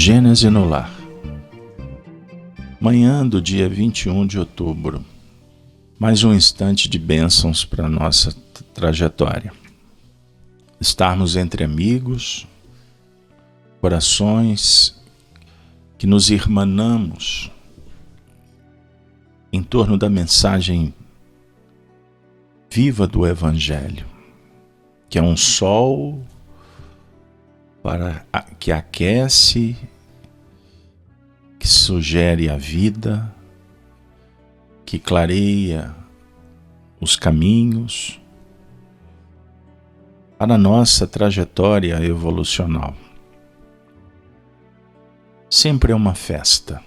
Gênese no Lar. Manhã do dia 21 de outubro. Mais um instante de bênçãos para a nossa trajetória. Estarmos entre amigos, corações que nos irmanamos em torno da mensagem viva do Evangelho, que é um sol que aquece, que sugere a vida, que clareia os caminhos para a nossa trajetória evolucional. Sempre é uma festa,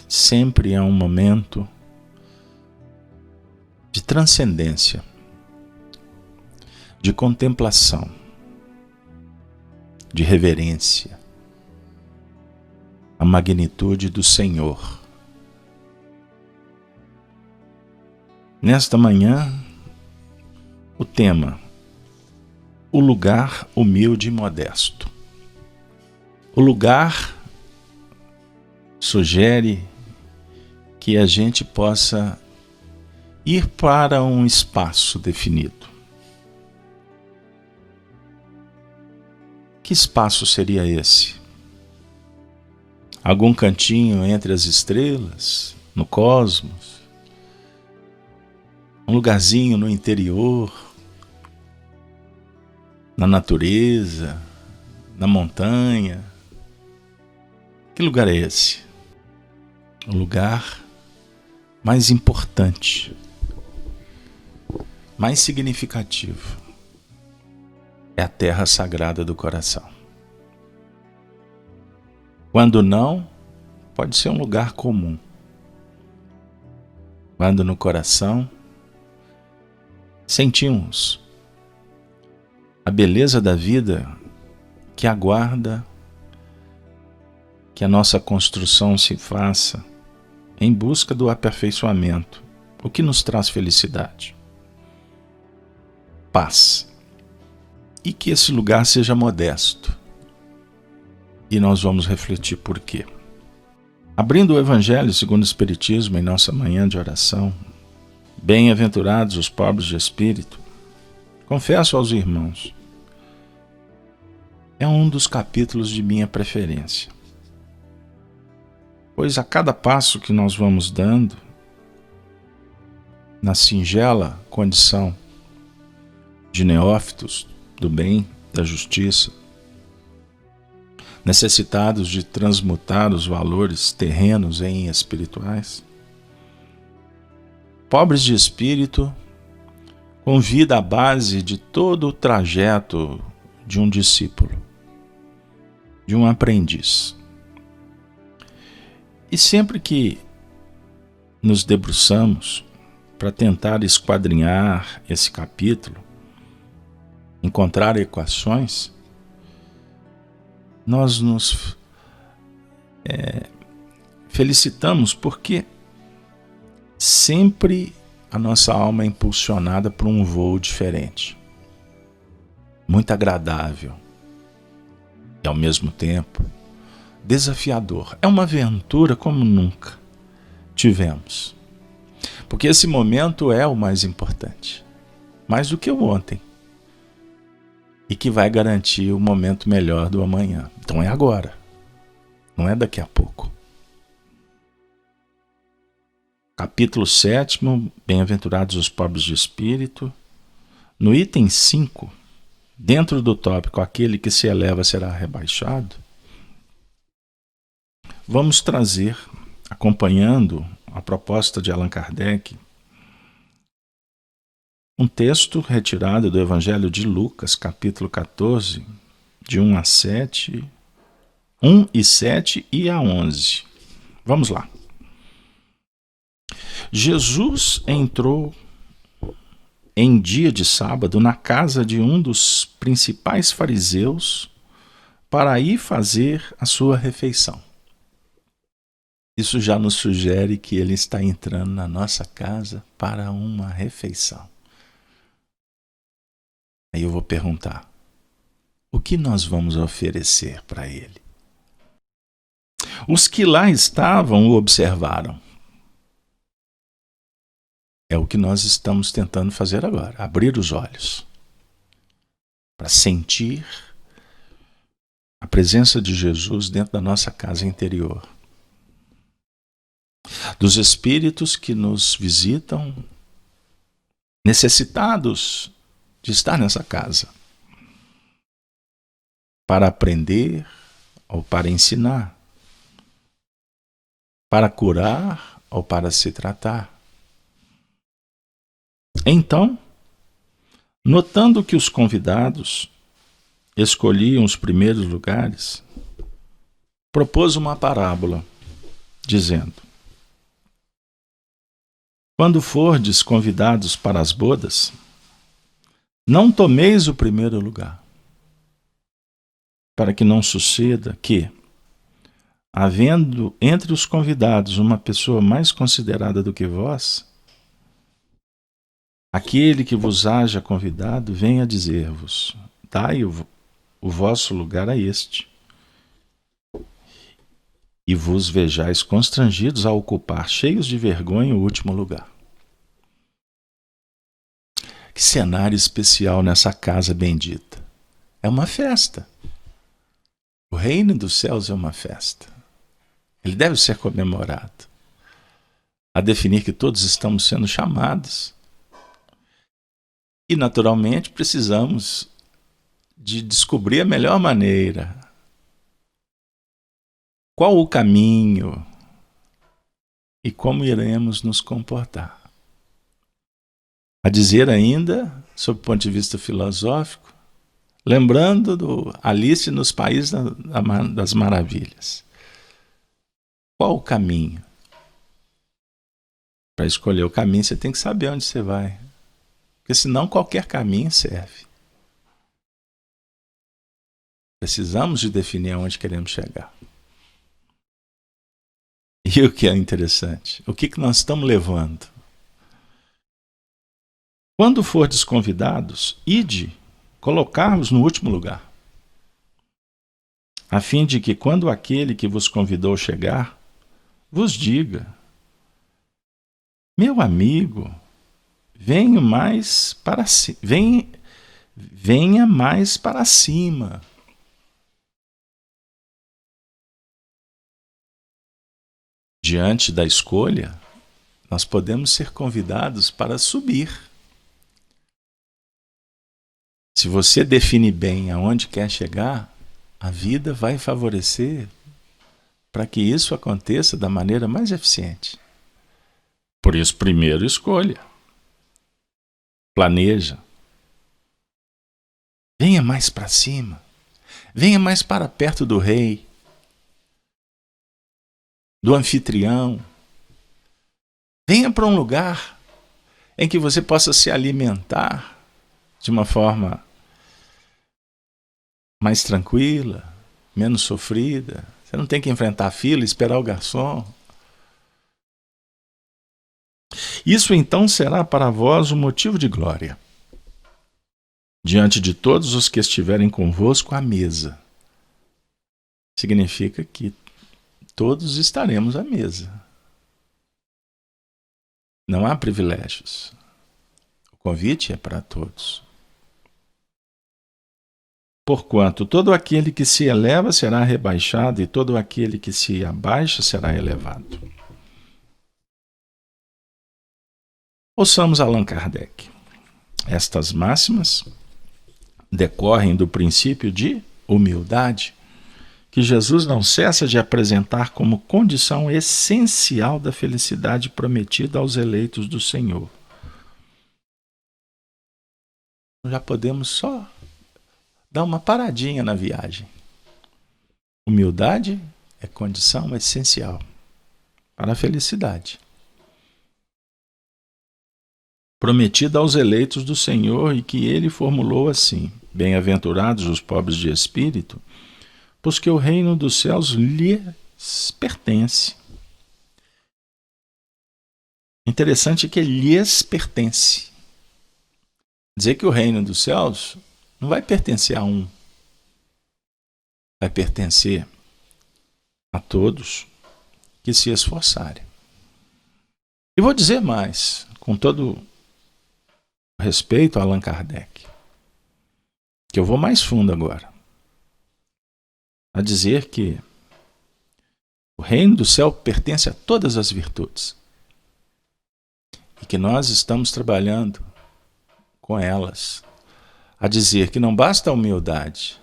sempre é um momento de transcendência, de contemplação, de reverência à magnitude do Senhor. Nesta manhã, o tema: o lugar humilde e modesto. O lugar sugere que a gente possa ir para um espaço definido. Que espaço seria esse? Algum cantinho entre as estrelas, no cosmos? Um lugarzinho no interior, na natureza, na montanha? Que lugar é esse? O lugar mais importante, mais significativo, é a terra sagrada do coração. Quando não, pode ser um lugar comum. Quando no coração sentimos a beleza da vida que aguarda que a nossa construção se faça em busca do aperfeiçoamento, o que nos traz felicidade, paz. E que esse lugar seja modesto. E nós vamos refletir por quê. Abrindo o Evangelho segundo o Espiritismo em nossa manhã de oração, bem-aventurados os pobres de espírito, confesso aos irmãos, é um dos capítulos de minha preferência. Pois a cada passo que nós vamos dando, na singela condição de neófitos do bem, da justiça, necessitados de transmutar os valores terrenos em espirituais, pobres de espírito, convida a base de todo o trajeto de um discípulo, de um aprendiz. E sempre que nos debruçamos para tentar esquadrinhar esse capítulo, encontrar equações, nós nos felicitamos porque sempre a nossa alma é impulsionada por um voo diferente, muito agradável e ao mesmo tempo desafiador. É uma aventura como nunca tivemos, porque esse momento é o mais importante, mais do que o ontem, e que vai garantir o momento melhor do amanhã. Então é agora, não é daqui a pouco. Capítulo 7, bem-aventurados os pobres de espírito. No item 5, dentro do tópico aquele que se eleva será rebaixado, vamos trazer, acompanhando a proposta de Allan Kardec, um texto retirado do Evangelho de Lucas, capítulo 14, de 1 a 7, 1 e 7 e a 11. Vamos lá. Jesus entrou em dia de sábado na casa de um dos principais fariseus para ir fazer a sua refeição. Isso já nos sugere que ele está entrando na nossa casa para uma refeição. Aí eu vou perguntar, o que nós vamos oferecer para ele? Os que lá estavam o observaram. É o que nós estamos tentando fazer agora, abrir os olhos para sentir a presença de Jesus dentro da nossa casa interior. Dos espíritos que nos visitam, necessitados de estar nessa casa, para aprender ou para ensinar, para curar ou para se tratar. Então, notando que os convidados escolhiam os primeiros lugares, propôs uma parábola, dizendo: quando fordes convidados para as bodas, não tomeis o primeiro lugar, para que não suceda que, havendo entre os convidados uma pessoa mais considerada do que vós, aquele que vos haja convidado venha dizer-vos: dai o vosso lugar a este, e vos vejais constrangidos a ocupar, cheios de vergonha, o último lugar. Que cenário especial nessa casa bendita. É uma festa. O reino dos céus é uma festa. Ele deve ser comemorado. A definir que todos estamos sendo chamados. E, naturalmente, precisamos de descobrir a melhor maneira. Qual o caminho e como iremos nos comportar. A dizer ainda, sob o ponto de vista filosófico, lembrando do Alice nos Países das Maravilhas. Qual o caminho? Para escolher o caminho, você tem que saber onde você vai. Porque senão qualquer caminho serve. Precisamos de definir aonde queremos chegar. E o que é interessante? O que nós estamos levando? Quando fordes convidados, ide colocar-vos no último lugar, a fim de que, quando aquele que vos convidou chegar, vos diga: meu amigo, venha mais para cima. Diante da escolha, nós podemos ser convidados para subir. Se você define bem aonde quer chegar, a vida vai favorecer para que isso aconteça da maneira mais eficiente. Por isso, primeiro escolha. Planeja. Venha mais para cima. Venha mais para perto do rei, do anfitrião. Venha para um lugar em que você possa se alimentar de uma forma mais tranquila, menos sofrida. Você não tem que enfrentar a fila e esperar o garçom. Isso então será para vós um motivo de glória diante de todos os que estiverem convosco à mesa. Significa que todos estaremos à mesa. Não há privilégios. O convite é para todos. Porquanto todo aquele que se eleva será rebaixado, e todo aquele que se abaixa será elevado. Ouçamos Allan Kardec. Estas máximas decorrem do princípio de humildade que Jesus não cessa de apresentar como condição essencial da felicidade prometida aos eleitos do Senhor. Já podemos só dar uma paradinha na viagem. Humildade é condição essencial para a felicidade. Prometida aos eleitos do Senhor, e que ele formulou assim: bem-aventurados os pobres de espírito, pois que o reino dos céus lhes pertence. Interessante que lhes pertence. Dizer que o reino dos céus não vai pertencer a um. Vai pertencer a todos que se esforçarem. E vou dizer mais, com todo respeito a Allan Kardec, que eu vou mais fundo agora, a dizer que o reino do céu pertence a todas as virtudes e que nós estamos trabalhando com elas, a dizer que não basta a humildade,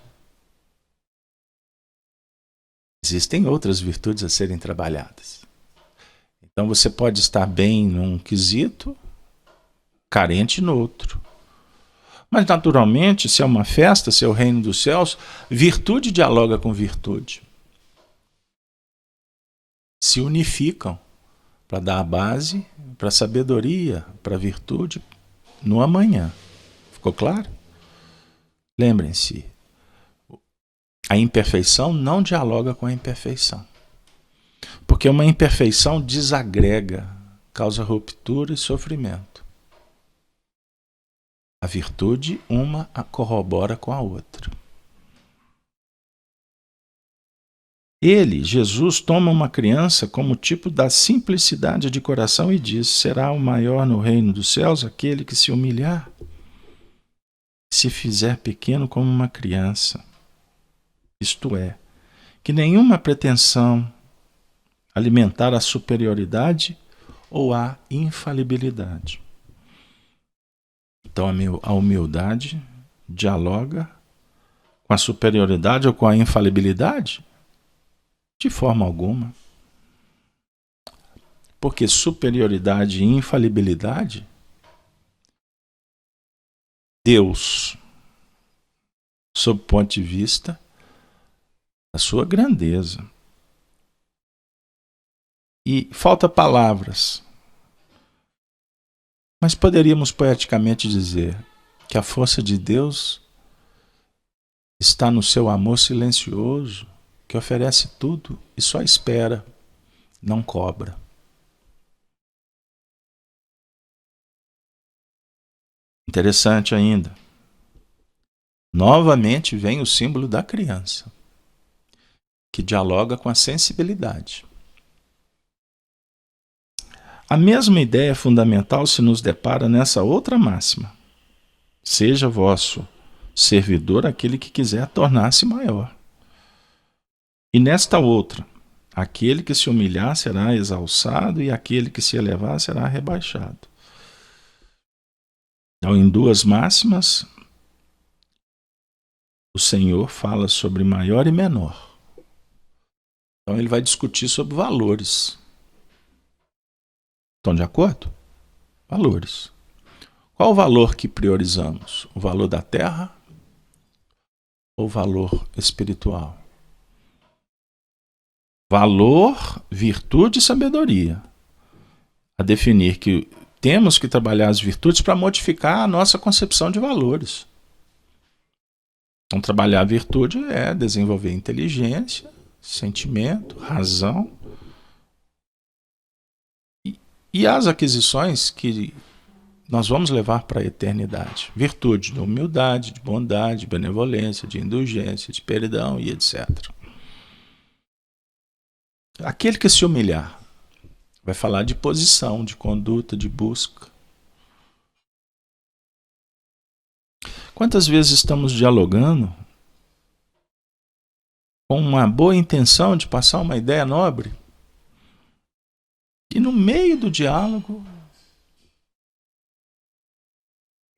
existem outras virtudes a serem trabalhadas. Então você pode estar bem num quesito, carente no outro. Mas naturalmente, se é uma festa, se é o reino dos céus, virtude dialoga com virtude. Se unificam para dar a base para a sabedoria, para a virtude no amanhã. Ficou claro? Lembrem-se, a imperfeição não dialoga com a imperfeição. Porque uma imperfeição desagrega, causa ruptura e sofrimento. A virtude, uma corrobora com a outra. Ele, Jesus, toma uma criança como tipo da simplicidade de coração e diz: será o maior no reino dos céus aquele que se humilhar, se fizer pequeno como uma criança. Isto é, que nenhuma pretensão alimentar a superioridade ou a infalibilidade. Então a humildade dialoga com a superioridade ou com a infalibilidade? De forma alguma. Porque superioridade e infalibilidade, Deus, sob o ponto de vista da sua grandeza. E falta palavras. Mas poderíamos poeticamente dizer que a força de Deus está no seu amor silencioso, que oferece tudo e só espera, não cobra. Interessante ainda. Novamente vem o símbolo da criança, que dialoga com a sensibilidade. A mesma ideia fundamental se nos depara nessa outra máxima: seja vosso servidor aquele que quiser tornar-se maior. E nesta outra: aquele que se humilhar será exalçado e aquele que se elevar será rebaixado. Então, em duas máximas, o Senhor fala sobre maior e menor. Então ele vai discutir sobre valores. Estão de acordo? Valores. Qual o valor que priorizamos? O valor da terra ou o valor espiritual? Valor, virtude e sabedoria. A definir que temos que trabalhar as virtudes para modificar a nossa concepção de valores. Então, trabalhar a virtude é desenvolver inteligência, sentimento, razão e as aquisições que nós vamos levar para a eternidade. Virtude de humildade, de bondade, de benevolência, de indulgência, de perdão e etc. Aquele que se humilhar vai falar de posição, de conduta, de busca. Quantas vezes estamos dialogando com uma boa intenção de passar uma ideia nobre e no meio do diálogo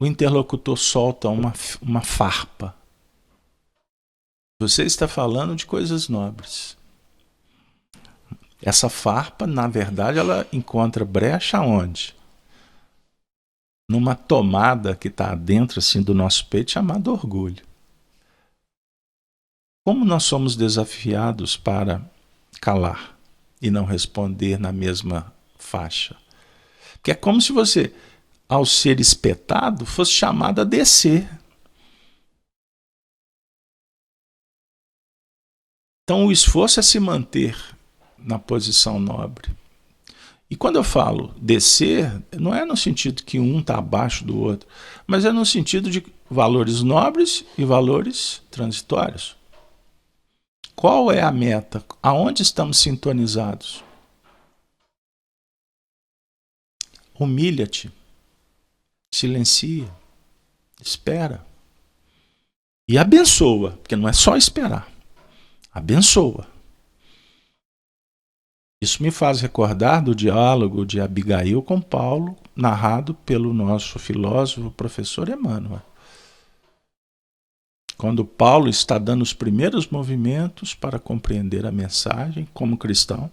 o interlocutor solta uma farpa. Você está falando de coisas nobres. Essa farpa, na verdade, ela encontra brecha onde? Numa tomada que está dentro assim, do nosso peito, chamada orgulho. Como nós somos desafiados para calar e não responder na mesma faixa? Porque é como se você, ao ser espetado, fosse chamado a descer. Então o esforço é se manter na posição nobre. E quando eu falo descer, não é no sentido que um está abaixo do outro, mas é no sentido de valores nobres e valores transitórios. Qual é a meta? Aonde estamos sintonizados? Humilha-te, silencia, espera. E abençoa, porque não é só esperar. Abençoa. Isso me faz recordar do diálogo de Abigail com Paulo, narrado pelo nosso filósofo professor Emmanuel. Quando Paulo está dando os primeiros movimentos para compreender a mensagem como cristão,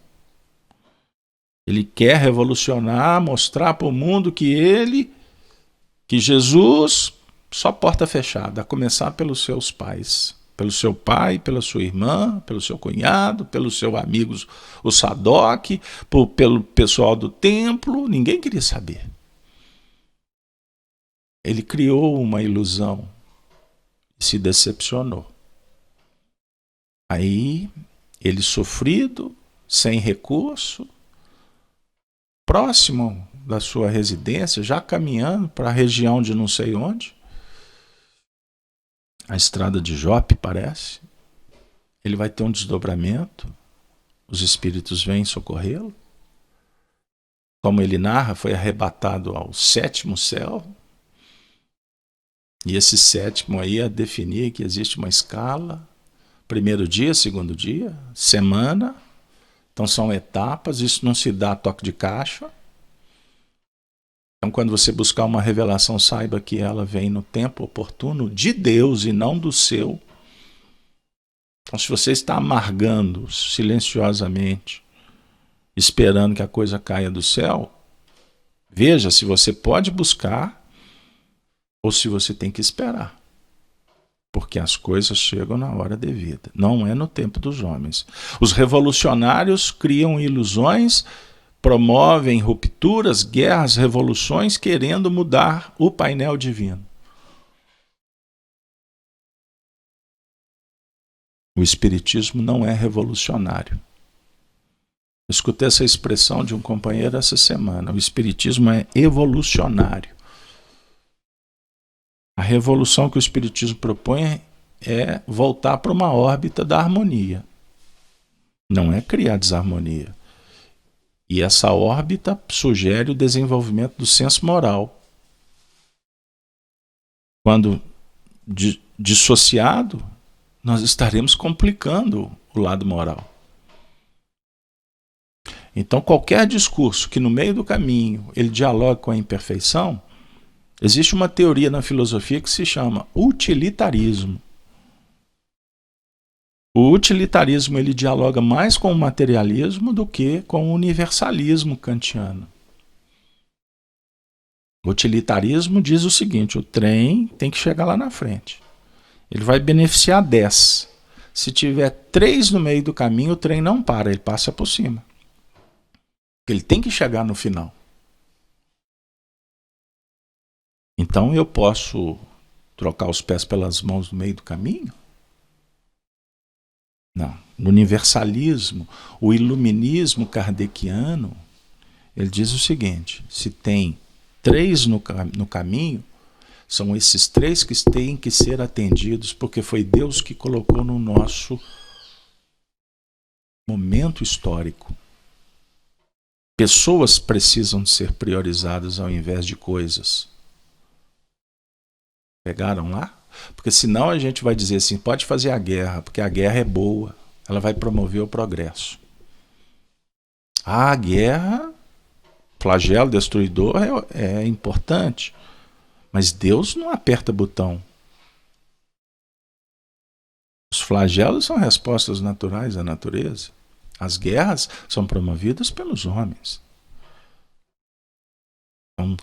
ele quer revolucionar, mostrar para o mundo que Jesus, só porta fechada, a começar pelos seus pais. Pelo seu pai, pela sua irmã, pelo seu cunhado, pelos seus amigos, o Sadoc, pelo pessoal do templo, ninguém queria saber. Ele criou uma ilusão e se decepcionou. Aí, ele sofrido, sem recurso, próximo da sua residência, já caminhando para a região de não sei onde, a estrada de Jope, parece, ele vai ter um desdobramento, os espíritos vêm socorrê-lo. Como ele narra, foi arrebatado ao 7º céu. E esse 7º aí é definir que existe uma escala, primeiro dia, segundo dia, semana. Então são etapas, isso não se dá a toque de caixa. Então quando você buscar uma revelação, saiba que ela vem no tempo oportuno de Deus e não do seu. Então se você está amargando silenciosamente, esperando que a coisa caia do céu, veja se você pode buscar ou se você tem que esperar. Porque as coisas chegam na hora devida. Não é no tempo dos homens. Os revolucionários criam ilusões, promovem rupturas, guerras, revoluções, querendo mudar o painel divino. O espiritismo não é revolucionário. Eu escutei essa expressão de um companheiro essa semana. O espiritismo é evolucionário. A revolução que o espiritismo propõe é voltar para uma órbita da harmonia. Não é criar desarmonia. E essa órbita sugere o desenvolvimento do senso moral. Quando dissociado, nós estaremos complicando o lado moral. Então, qualquer discurso que no meio do caminho ele dialogue com a imperfeição, existe uma teoria na filosofia que se chama utilitarismo. O utilitarismo ele dialoga mais com o materialismo do que com o universalismo kantiano. O utilitarismo diz o seguinte: o trem tem que chegar lá na frente. Ele vai beneficiar 10. Se tiver 3 no meio do caminho, o trem não para, ele passa por cima. Ele tem que chegar no final. Então eu posso trocar os pés pelas mãos no meio do caminho? Não. No universalismo, o iluminismo kardeciano, ele diz o seguinte: se tem 3 no caminho, são esses 3 que têm que ser atendidos, porque foi Deus que colocou no nosso momento histórico. Pessoas precisam ser priorizadas ao invés de coisas. Pegaram lá? Porque senão a gente vai dizer assim, pode fazer a guerra, porque a guerra é boa, ela vai promover o progresso. A guerra, flagelo destruidor, é importante, mas Deus não aperta botão. Os flagelos são respostas naturais da natureza. As guerras são promovidas pelos homens. Então,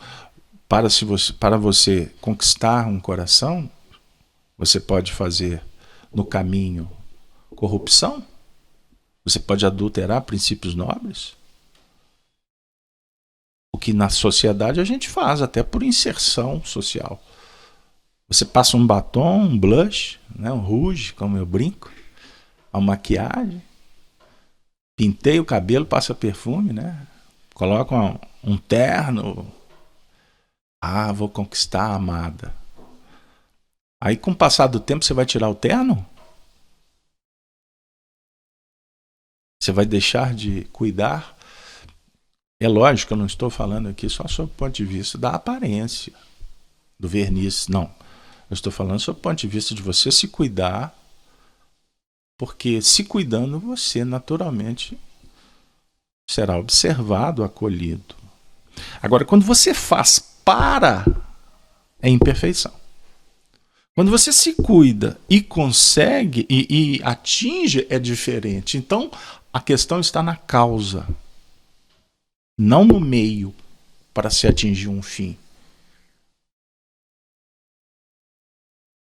para você conquistar um coração, você pode fazer no caminho corrupção, você pode adulterar princípios nobres, o que na sociedade a gente faz, até por inserção social. Você passa um batom, um blush, né, um rouge, como eu brinco, uma maquiagem, pintei o cabelo, passa perfume, né? Coloca um terno. Ah, vou conquistar a amada. Aí com o passar do tempo você vai tirar o terno? Você vai deixar de cuidar? É lógico, eu não estou falando aqui só sob o ponto de vista da aparência, do verniz, não. Eu estou falando sob o ponto de vista de você se cuidar, porque se cuidando você naturalmente será observado, acolhido. Agora, quando você faz para, é imperfeição. Quando você se cuida e consegue e atinge, é diferente. Então, a questão está na causa, não no meio para se atingir um fim.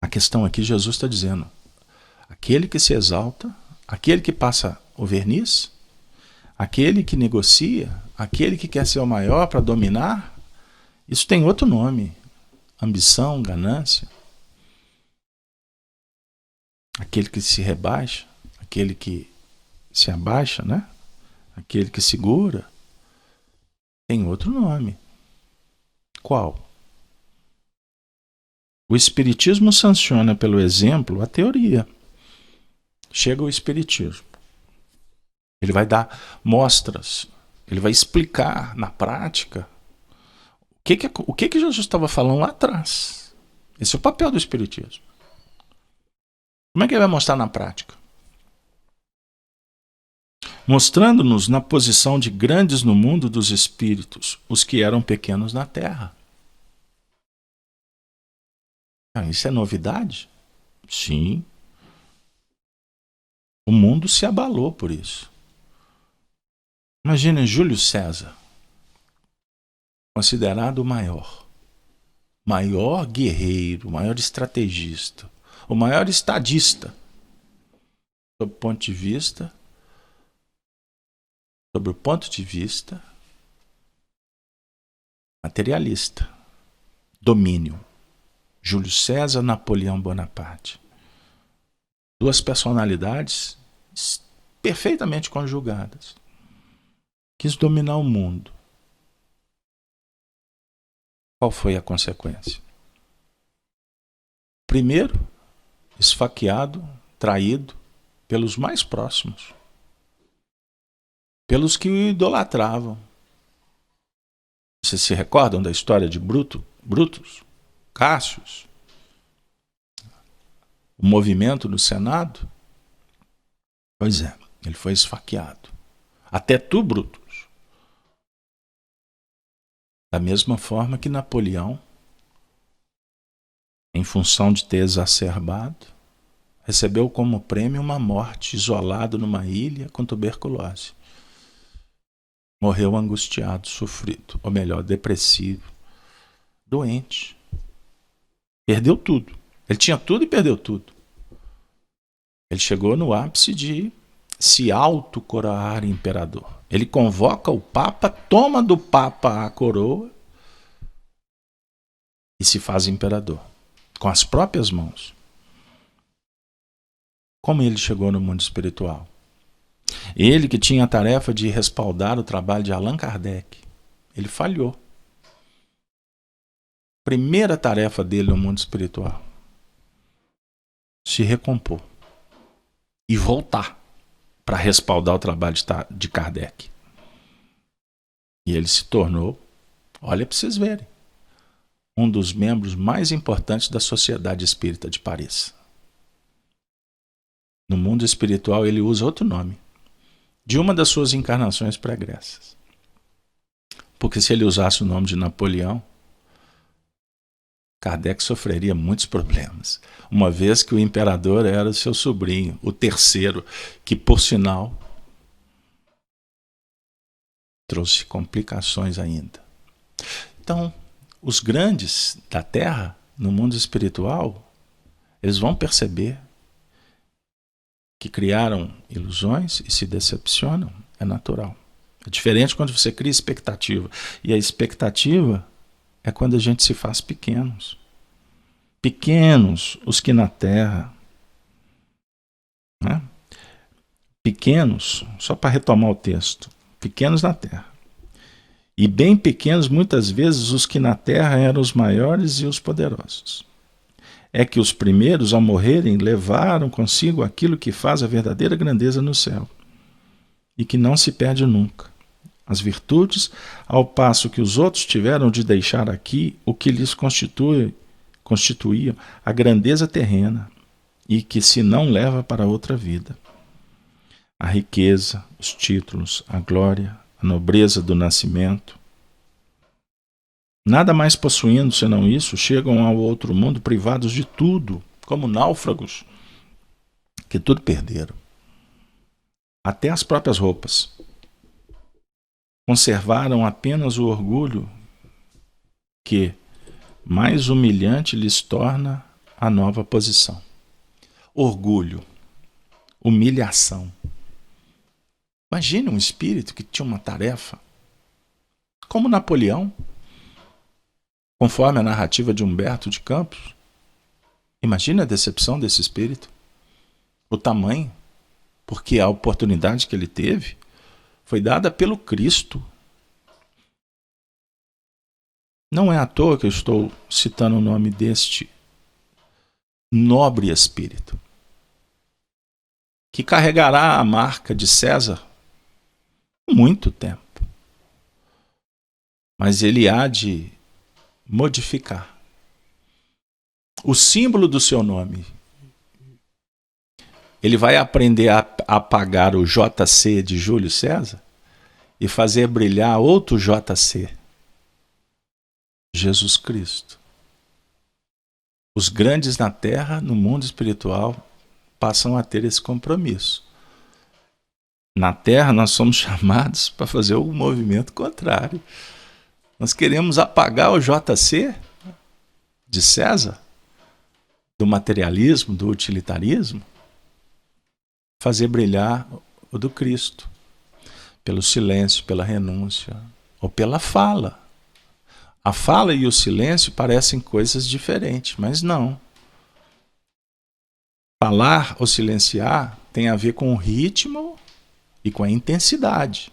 A questão aqui, Jesus está dizendo, aquele que se exalta, aquele que passa o verniz, aquele que negocia, aquele que quer ser o maior para dominar, isso tem outro nome, ambição, ganância. Aquele que se rebaixa, aquele que se abaixa, né? Aquele que segura, tem outro nome. Qual? O Espiritismo sanciona pelo exemplo a teoria. Chega o Espiritismo. Ele vai dar mostras, ele vai explicar na prática o que Jesus estava falando lá atrás. Esse é o papel do Espiritismo. Como é que ele vai mostrar na prática? Mostrando-nos na posição de grandes no mundo dos espíritos, os que eram pequenos na terra. Isso é novidade? Sim. O mundo se abalou por isso. Imagine Júlio César, considerado o maior guerreiro, o maior estrategista, o maior estadista, sob o ponto de vista materialista, domínio. Júlio César, Napoleão Bonaparte. Duas personalidades perfeitamente conjugadas. Quis dominar o mundo. Qual foi a consequência? Primeiro, esfaqueado, traído pelos mais próximos, pelos que o idolatravam. Vocês se recordam da história de Brutus, Cássius, o movimento do Senado? Pois é, ele foi esfaqueado. Até tu, Brutus. Da mesma forma que Napoleão, em função de ter exacerbado, recebeu como prêmio uma morte isolado numa ilha com tuberculose. Morreu angustiado, sofrido, ou melhor, depressivo, doente. Perdeu tudo. Ele tinha tudo e perdeu tudo. Ele chegou no ápice de se autocoroar imperador. Ele convoca o Papa, toma do Papa a coroa e se faz imperador, com as próprias mãos. Como ele chegou no mundo espiritual? Ele que tinha a tarefa de respaldar o trabalho de Allan Kardec, ele falhou. Primeira tarefa dele no mundo espiritual: se recompor e voltar para respaldar o trabalho de Kardec. E ele se tornou, olha para vocês verem, um dos membros mais importantes da Sociedade Espírita de Paris. No mundo espiritual ele usa outro nome, de uma das suas encarnações pregressas. Porque se ele usasse o nome de Napoleão, Kardec sofreria muitos problemas, uma vez que o imperador era seu sobrinho, o terceiro, que, por sinal, trouxe complicações ainda. Então, os grandes da Terra, no mundo espiritual, eles vão perceber que criaram ilusões e se decepcionam. É natural. É diferente quando você cria expectativa. E a expectativa é quando a gente se faz pequenos. Pequenos os que na terra. Né? Pequenos, só para retomar o texto. Pequenos na terra. E bem pequenos, muitas vezes, os que na terra eram os maiores e os poderosos. É que os primeiros, ao morrerem, levaram consigo aquilo que faz a verdadeira grandeza no céu. e que não se perde nunca. As virtudes, ao passo que os outros tiveram de deixar aqui o que lhes constituía a grandeza terrena e que se não leva para outra vida. A riqueza, os títulos, a glória, a nobreza do nascimento. Nada mais possuindo senão isso, chegam ao outro mundo privados de tudo, como náufragos, que tudo perderam. Até as próprias roupas. Conservaram apenas o orgulho que, mais humilhante, lhes torna a nova posição. Orgulho, humilhação. Imagine um espírito que tinha uma tarefa, como Napoleão, conforme a narrativa de Humberto de Campos. Imagine a decepção desse espírito, o tamanho, porque a oportunidade que ele teve foi dada pelo Cristo. Não é à toa que eu estou citando o nome deste nobre espírito, que carregará a marca de César muito tempo. Mas ele há de modificar o símbolo do seu nome. Ele vai aprender a apagar o JC de Júlio César e fazer brilhar outro JC, Jesus Cristo. Os grandes na terra, no mundo espiritual, passam a ter esse compromisso. Na terra, nós somos chamados para fazer o movimento contrário. Nós queremos apagar o JC de César, do materialismo, do utilitarismo, fazer brilhar o do Cristo, pelo silêncio, pela renúncia, ou pela fala. A fala e o silêncio parecem coisas diferentes, mas não. Falar ou silenciar tem a ver com o ritmo e com a intensidade.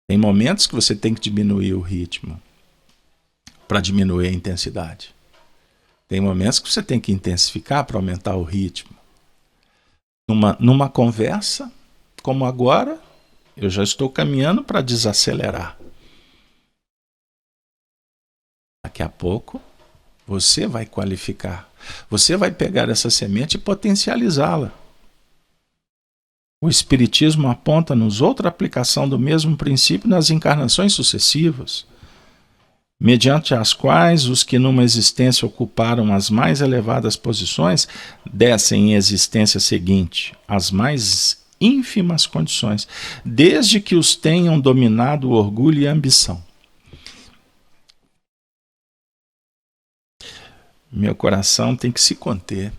Tem momentos que você tem que diminuir o ritmo para diminuir a intensidade. Tem momentos que você tem que intensificar para aumentar o ritmo. Numa conversa, como agora, eu já estou caminhando para desacelerar. Daqui a pouco, você vai qualificar. Você vai pegar essa semente e potencializá-la. O Espiritismo aponta-nos outra aplicação do mesmo princípio nas encarnações sucessivas, mediante as quais os que numa existência ocuparam as mais elevadas posições descem em existência seguinte as mais ínfimas condições, desde que os tenham dominado o orgulho e a ambição. Meu coração tem que se conter,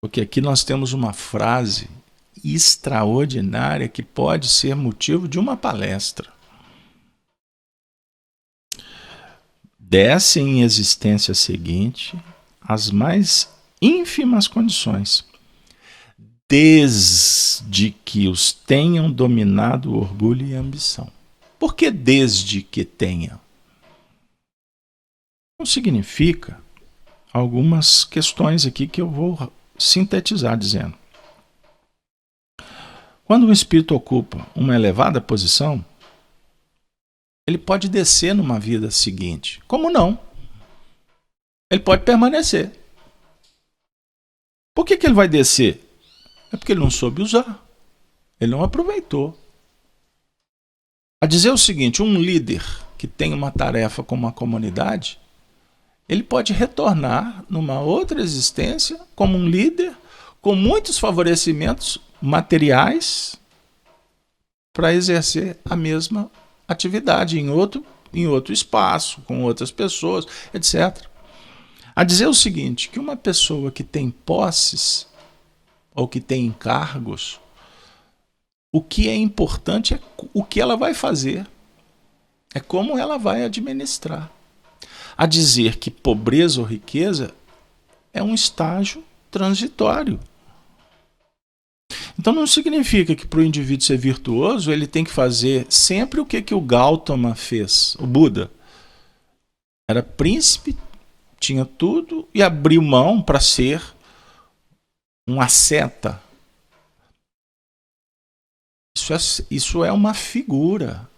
porque aqui nós temos uma frase extraordinária que pode ser motivo de uma palestra. Desce em existência seguinte as mais ínfimas condições, desde que os tenham dominado o orgulho e a ambição. Por que desde que tenham? Não significa algumas questões aqui que eu vou sintetizar dizendo. Quando um espírito ocupa uma elevada posição, ele pode descer numa vida seguinte. Como não? Ele pode permanecer. Por que ele vai descer? É porque ele não soube usar. Ele não aproveitou. A dizer o seguinte, um líder que tem uma tarefa com uma comunidade, ele pode retornar numa outra existência como um líder com muitos favorecimentos materiais para exercer a mesma atividade em outro espaço, com outras pessoas, etc. A dizer o seguinte, que uma pessoa que tem posses ou que tem encargos, o que é importante é o que ela vai fazer, é como ela vai administrar. A dizer que pobreza ou riqueza é um estágio transitório. Então não significa que para o indivíduo ser virtuoso ele tem que fazer sempre o que o Gautama fez, o Buda. Era príncipe, tinha tudo e abriu mão para ser um asceta. Isso é uma figura.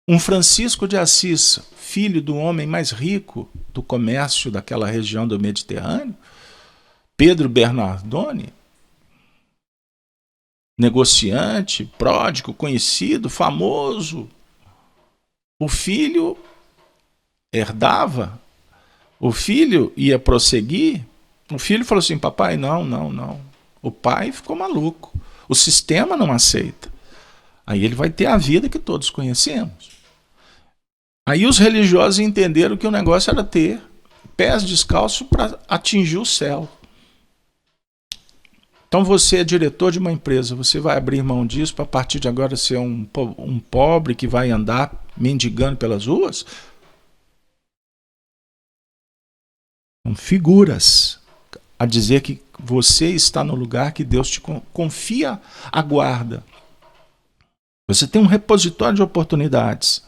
Um Francisco de Assis, filho do homem mais rico do comércio daquela região do Mediterrâneo, Pedro Bernardone, negociante, pródigo, conhecido, famoso. O filho herdava, o filho ia prosseguir. O filho falou assim: papai, não. O pai ficou maluco. O sistema não aceita. Aí ele vai ter a vida que todos conhecemos. Aí os religiosos entenderam que o negócio era ter pés descalços para atingir o céu. Então você é diretor de uma empresa, você vai abrir mão disso para a partir de agora ser um pobre que vai andar mendigando pelas ruas? São figuras a dizer que você está no lugar que Deus te confia a guarda. Você tem um repositório de oportunidades.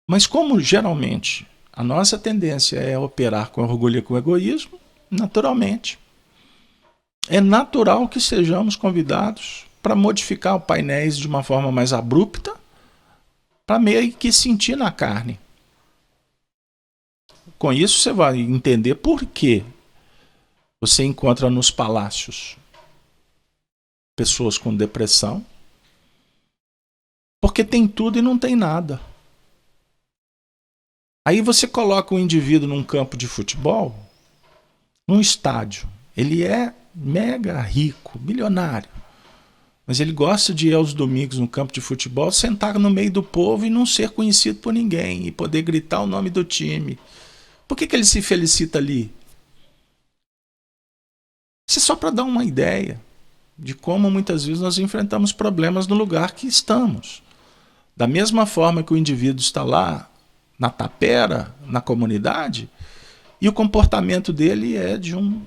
Mas como geralmente a nossa tendência é operar com orgulho e com egoísmo, naturalmente, é natural que sejamos convidados para modificar os painéis de uma forma mais abrupta, para meio que sentir na carne. Com isso você vai entender por que você encontra nos palácios pessoas com depressão, porque tem tudo e não tem nada. Aí você coloca o indivíduo num campo de futebol, num estádio. Ele é mega rico, milionário. Mas ele gosta de ir aos domingos no campo de futebol, sentar no meio do povo e não ser conhecido por ninguém, e poder gritar o nome do time. Por que ele se felicita ali? Isso é só para dar uma ideia de como muitas vezes nós enfrentamos problemas no lugar que estamos. Da mesma forma que o indivíduo está lá, na tapera, na comunidade, e o comportamento dele é de um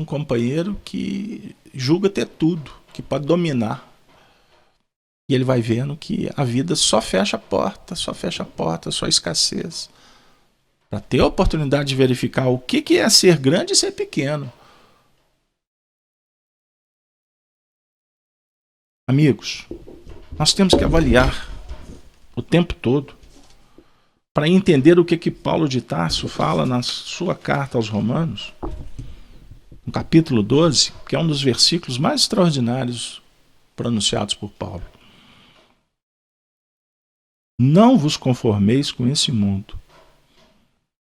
companheiro que julga ter tudo, que pode dominar. E ele vai vendo que a vida só fecha a porta, só escassez. Para ter a oportunidade de verificar o que é ser grande e ser pequeno. Amigos, nós temos que avaliar o tempo todo para entender o que Paulo de Tarso fala na sua carta aos Romanos, no capítulo 12, que é um dos versículos mais extraordinários pronunciados por Paulo. Não vos conformeis com esse mundo,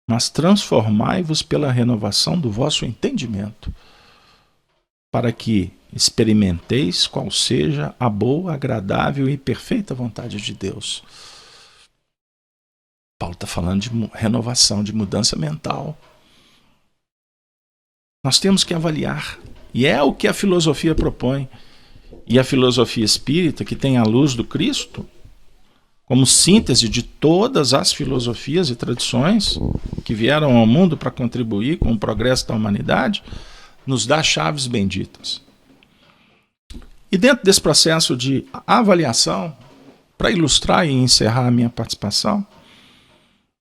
mas transformai-vos pela renovação do vosso entendimento, para que experimenteis qual seja a boa, agradável e perfeita vontade de Deus. Paulo está falando de renovação, de mudança mental. Nós temos que avaliar, e é o que a filosofia propõe. E a filosofia espírita, que tem a luz do Cristo, como síntese de todas as filosofias e tradições que vieram ao mundo para contribuir com o progresso da humanidade, nos dá chaves benditas. E dentro desse processo de avaliação, para ilustrar e encerrar a minha participação,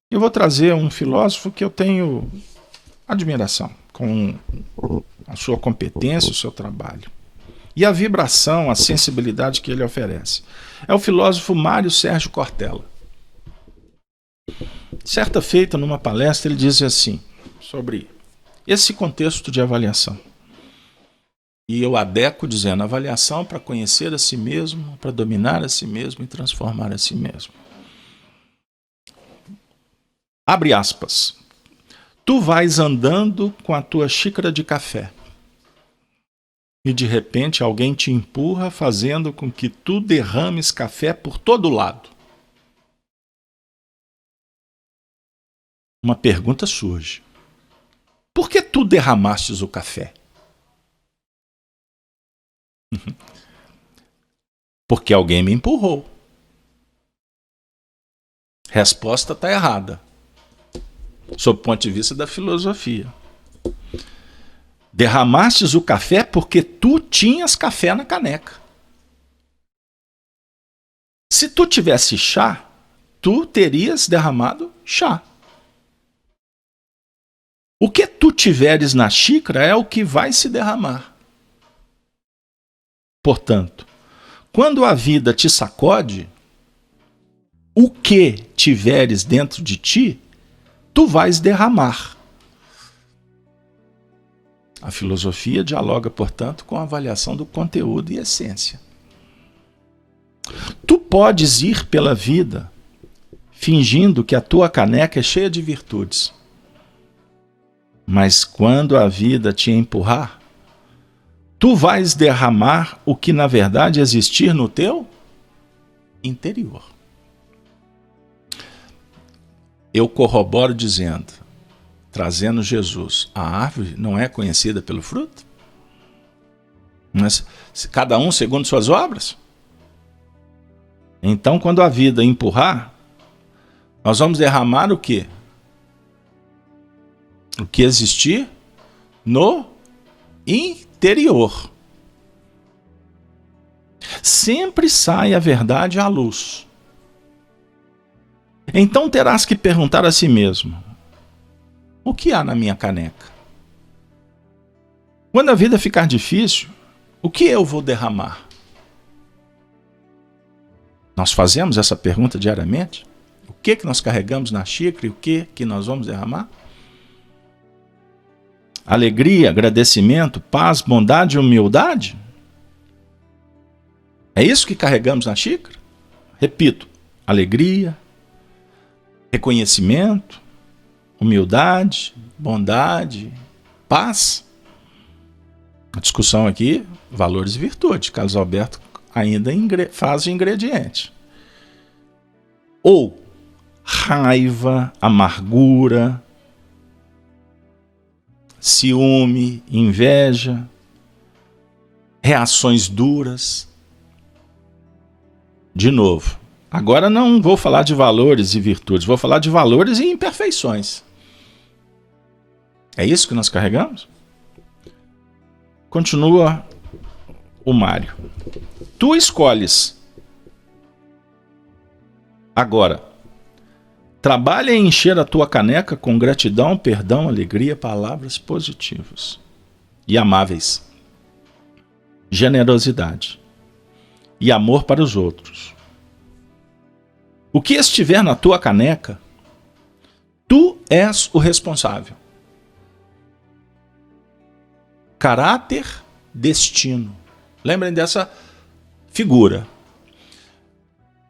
eu vou trazer um filósofo que eu tenho admiração com a sua competência, o seu trabalho. E a vibração, a sensibilidade que ele oferece. É o filósofo Mário Sérgio Cortella. Certa feita, numa palestra, ele diz assim, sobre esse contexto de avaliação. E eu adequo dizendo, avaliação para conhecer a si mesmo, para dominar a si mesmo e transformar a si mesmo. Abre aspas. Tu vais andando com a tua xícara de café. E de repente alguém te empurra, fazendo com que tu derrames café por todo lado. Uma pergunta surge. Por que tu derramastes o café? Porque alguém me empurrou. Resposta está errada, sob o ponto de vista da filosofia. Derramastes o café porque tu tinhas café na caneca. Se tu tivesse chá, tu terias derramado chá. O que tu tiveres na xícara é o que vai se derramar. Portanto, quando a vida te sacode, o que tiveres dentro de ti, tu vais derramar. A filosofia dialoga, portanto, com a avaliação do conteúdo e essência. Tu podes ir pela vida fingindo que a tua caneca é cheia de virtudes. Mas quando a vida te empurrar, tu vais derramar o que na verdade existir no teu interior. Eu corroboro dizendo, trazendo Jesus, a árvore não é conhecida pelo fruto? Mas cada um segundo suas obras? Então, quando a vida empurrar, nós vamos derramar o quê? O que existir no interior. Sempre sai a verdade à luz. Então terás que perguntar a si mesmo: o que há na minha caneca? Quando a vida ficar difícil, o que eu vou derramar? Nós fazemos essa pergunta diariamente? O que nós carregamos na xícara e o que nós vamos derramar? Alegria, agradecimento, paz, bondade e humildade? É isso que carregamos na xícara? Repito, alegria, reconhecimento, humildade, bondade, paz. A discussão aqui, valores e virtudes. Carlos Alberto ainda faz de ingrediente. Ou raiva, amargura, ciúme, inveja, reações duras. De novo, agora não vou falar de valores e virtudes, vou falar de valores e imperfeições. É isso que nós carregamos? Continua o Mário. Tu escolhes. Agora, trabalha em encher a tua caneca com gratidão, perdão, alegria, palavras positivas e amáveis, generosidade e amor para os outros. O que estiver na tua caneca, tu és o responsável. Caráter, destino. Lembrem dessa figura.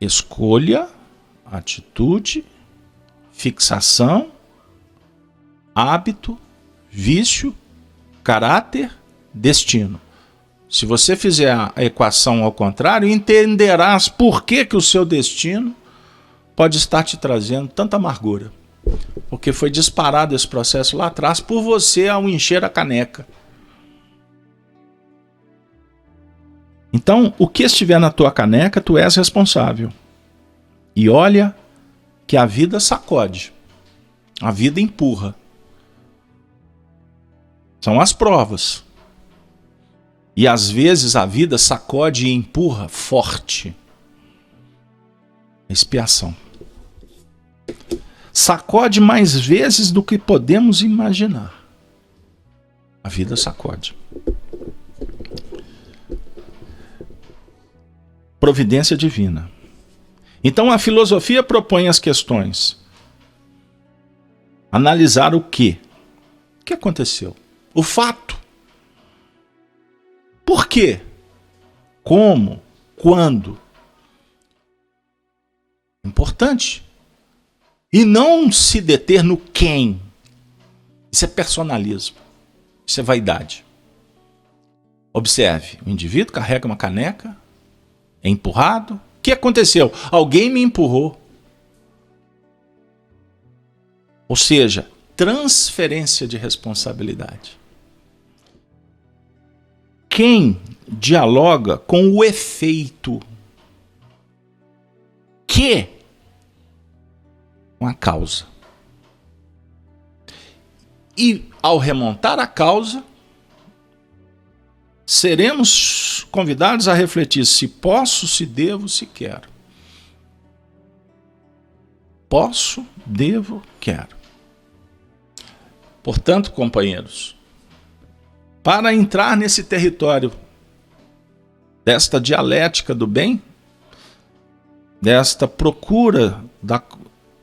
Escolha, atitude, fixação, hábito, vício, caráter, destino. Se você fizer a equação ao contrário, entenderás por que o seu destino pode estar te trazendo tanta amargura. Porque foi disparado esse processo lá atrás por você ao encher a caneca. Então, o que estiver na tua caneca, tu és responsável. E olha que a vida sacode. A vida empurra. São as provas. E às vezes a vida sacode e empurra forte. Expiação. Sacode mais vezes do que podemos imaginar. A vida sacode. Providência divina. Então a filosofia propõe as questões. Analisar o quê? O que aconteceu? O fato. Por quê? Como? Quando? Importante. E não se deter no quem. Isso é personalismo. Isso é vaidade. Observe, o indivíduo carrega uma caneca, é empurrado. O que aconteceu? Alguém me empurrou. Ou seja, transferência de responsabilidade. Quem dialoga com o efeito que com a causa. E ao remontar a causa, seremos convidados a refletir se posso, se devo, se quero. Posso, devo, quero. Portanto, companheiros, para entrar nesse território desta dialética do bem, desta procura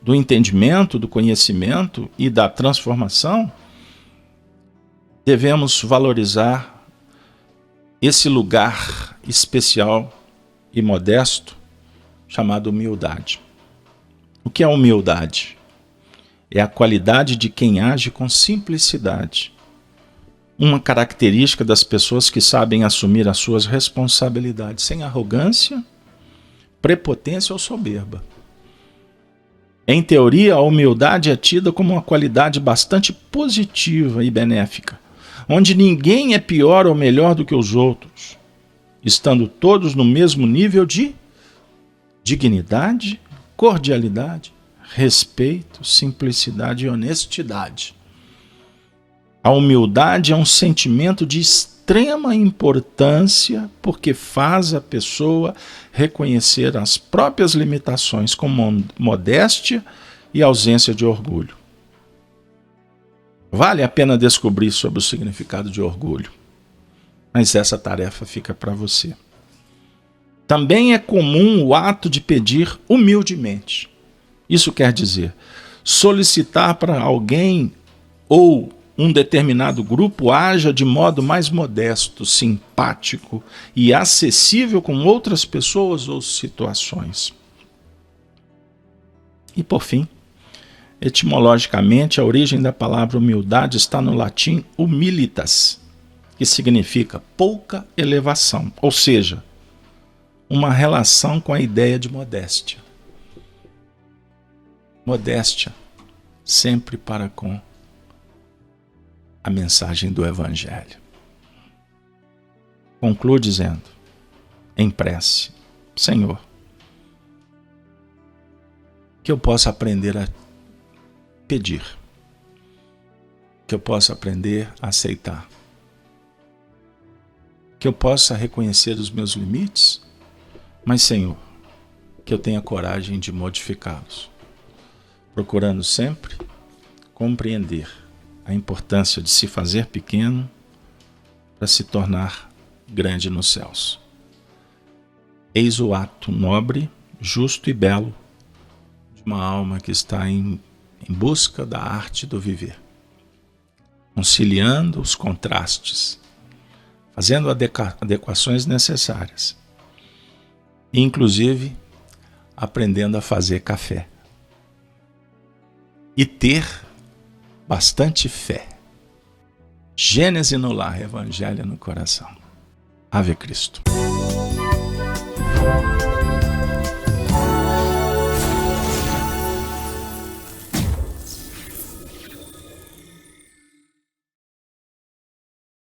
do entendimento, do conhecimento e da transformação, devemos valorizar esse lugar especial e modesto chamado humildade. O que é humildade? É a qualidade de quem age com simplicidade. Uma característica das pessoas que sabem assumir as suas responsabilidades sem arrogância, prepotência ou soberba. Em teoria, a humildade é tida como uma qualidade bastante positiva e benéfica, onde ninguém é pior ou melhor do que os outros, estando todos no mesmo nível de dignidade, cordialidade, respeito, simplicidade e honestidade. A humildade é um sentimento de extrema importância porque faz a pessoa reconhecer as próprias limitações com modéstia e ausência de orgulho. Vale a pena descobrir sobre o significado de orgulho, mas essa tarefa fica para você. Também é comum o ato de pedir humildemente. Isso quer dizer, solicitar para alguém ou um determinado grupo haja de modo mais modesto, simpático e acessível com outras pessoas ou situações. E por fim, etimologicamente, a origem da palavra humildade está no latim humilitas, que significa pouca elevação, ou seja, uma relação com a ideia de modéstia. Modéstia sempre para com a mensagem do Evangelho. Conclui dizendo, em prece, Senhor, que eu possa aprender a pedir, que eu possa aprender a aceitar, que eu possa reconhecer os meus limites, mas, Senhor, que eu tenha coragem de modificá-los, procurando sempre compreender a importância de se fazer pequeno para se tornar grande nos céus. Eis o ato nobre, justo e belo de uma alma que está em busca da arte do viver, conciliando os contrastes, fazendo adequações necessárias, e inclusive aprendendo a fazer café e ter bastante fé. Gênese no lar, Evangelho no coração. Ave Cristo.